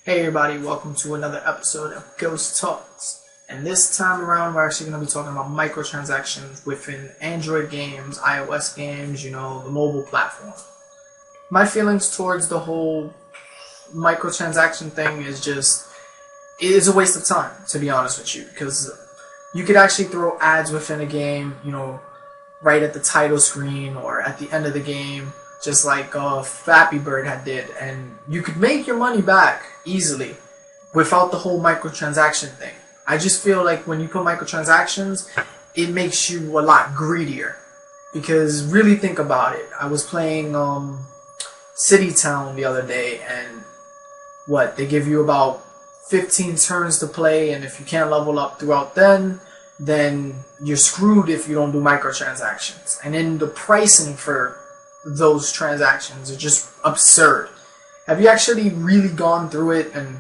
Hey everybody, welcome to another episode of Ghost Talks. And this time around we're actually going to be talking about microtransactions within Android games, iOS games, the mobile platform. My feelings towards the whole microtransaction thing is it is a waste of time, to be honest with you, because you could actually throw ads within a game, right at the title screen or at the end of the game, just like Flappy Bird did, and you could make your money back easily without the whole microtransaction thing. I just feel like when you put microtransactions, it makes you a lot greedier. Because really think about it. I was playing City Town the other day, and they give you about 15 turns to play, and if you can't level up throughout then you're screwed if you don't do microtransactions. And then the pricing for those transactions are just absurd. Have you actually really gone through it and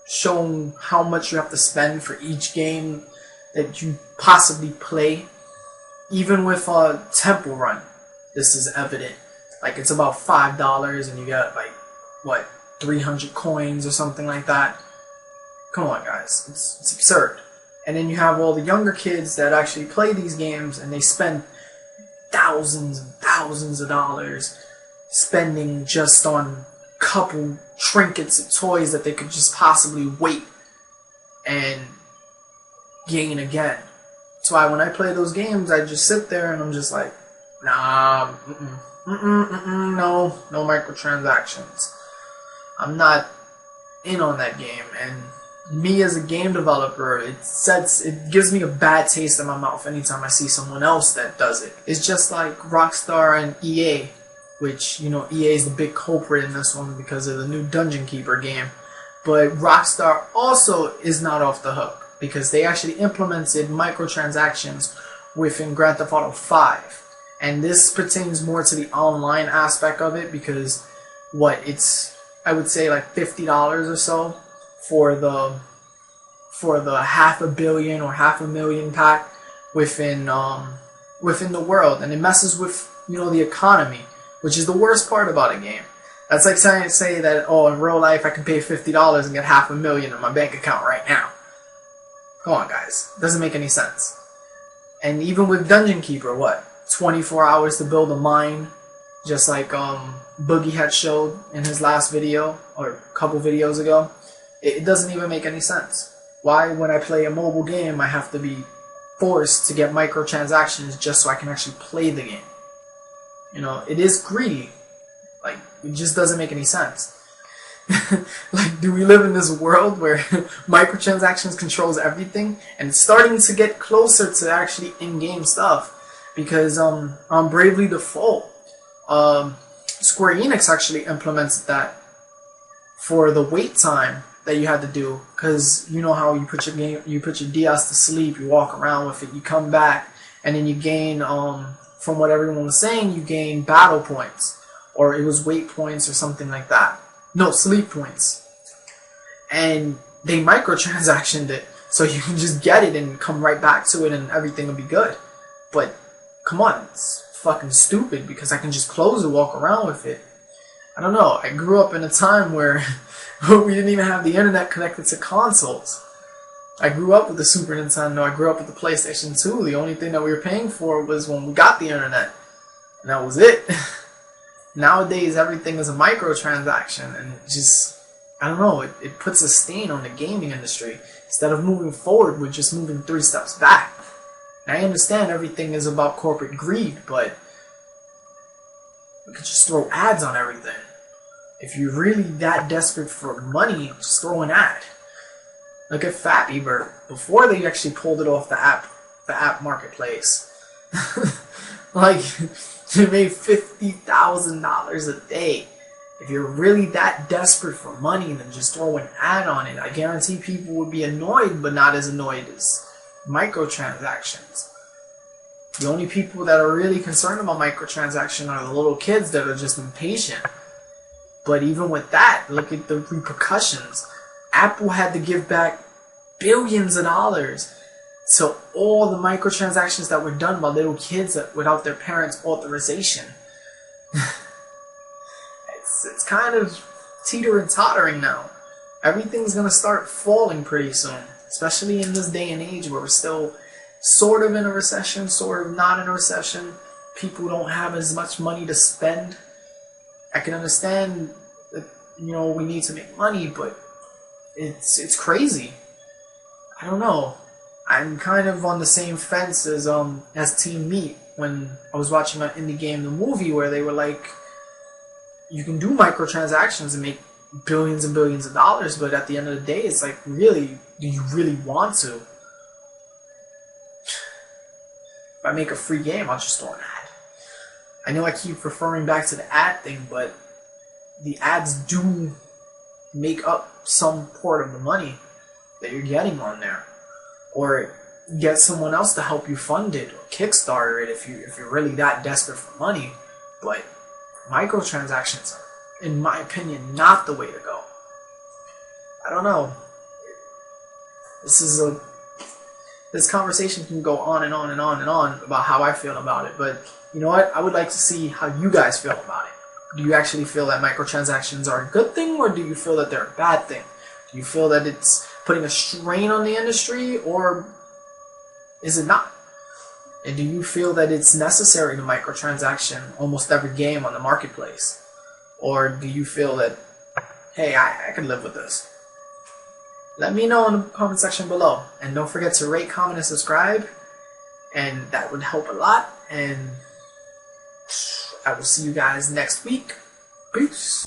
shown how much you have to spend for each game that you possibly play? Even with Temple Run, this is evident. It's about $5 and you got 300 coins or something like that. Come on, guys, it's absurd. And then you have all the younger kids that actually play these games and they spend thousands and thousands of dollars spending just on a couple trinkets and toys that they could just possibly wait and gain again. That's why when I play those games, I just sit there and I'm just like, nah, no microtransactions. I'm not in on that game, and me as a game developer, it gives me a bad taste in my mouth anytime I see someone else that does it. It's just like Rockstar and EA, which, EA is the big culprit in this one because of the new Dungeon Keeper game. But Rockstar also is not off the hook because they actually implemented microtransactions within Grand Theft Auto 5. And this pertains more to the online aspect of it because I would say $50 or so for the $500 million or $500,000 pack within the world, and it messes with the economy, which is the worst part about a game. That's like say that in real life I can pay $50 and get $500,000 in my bank account right now. Come on, guys, it doesn't make any sense. And even with Dungeon Keeper, 24 hours to build a mine, just like Boogie had showed in his last video or a couple videos ago. It doesn't even make any sense. Why, when I play a mobile game, I have to be forced to get microtransactions just so I can actually play the game? It is greedy. It just doesn't make any sense. Do we live in this world where microtransactions controls everything? And it's starting to get closer to actually in-game stuff. Because on Bravely Default, Square Enix actually implemented that for the wait time that you had to do, because you know how you put your DS to sleep, you walk around with it, you come back, and then you gain, from what everyone was saying, you gain battle points, or it was wait points or something like that. No, sleep points. And they microtransactioned it, so you can just get it and come right back to it and everything will be good. But, come on, it's fucking stupid because I can just close it, walk around with it. I don't know, I grew up in a time where we didn't even have the internet connected to consoles. I grew up with the Super Nintendo, I grew up with the PlayStation 2. The only thing that we were paying for was when we got the internet. And that was it. Nowadays, everything is a microtransaction, and it just, I don't know, it puts a stain on the gaming industry. Instead of moving forward, we're just moving 3 steps back. And I understand everything is about corporate greed, but we could just throw ads on everything. If you're really that desperate for money, just throw an ad. Look at Flappy Bird. Before they actually pulled it off the app marketplace. They made $50,000 a day. If you're really that desperate for money, then just throw an ad on it. I guarantee people would be annoyed, but not as annoyed as microtransactions. The only people that are really concerned about microtransactions are the little kids that are just impatient. But even with that, look at the repercussions. Apple had to give back billions of dollars to all the microtransactions that were done by little kids without their parents' authorization. It's kind of teeter and tottering now. everything's gonna start falling pretty soon, especially in this day and age where we're still sort of in a recession, sort of not in a recession. People don't have as much money to spend. I can understand that, we need to make money, but it's crazy. I don't know. I'm kind of on the same fence as Team Meat when I was watching an indie game, the movie, where they were like, you can do microtransactions and make billions and billions of dollars, but at the end of the day, it's like, really, do you really want to? If I make a free game, I'll just throw an ad. I know I keep referring back to the ad thing, but the ads do make up some part of the money that you're getting on there. Or get someone else to help you fund it, or Kickstarter it if you're really that desperate for money. But microtransactions are, in my opinion, not the way to go. I don't know. This conversation can go on and on and on and on about how I feel about it, but you know what? I would like to see how you guys feel about it. Do you actually feel that microtransactions are a good thing, or do you feel that they're a bad thing? Do you feel that it's putting a strain on the industry, or is it not? And do you feel that it's necessary to microtransaction almost every game on the marketplace? Or do you feel that, hey, I can live with this? Let me know in the comment section below. And don't forget to rate, comment, and subscribe. And that would help a lot. And I will see you guys next week. Peace.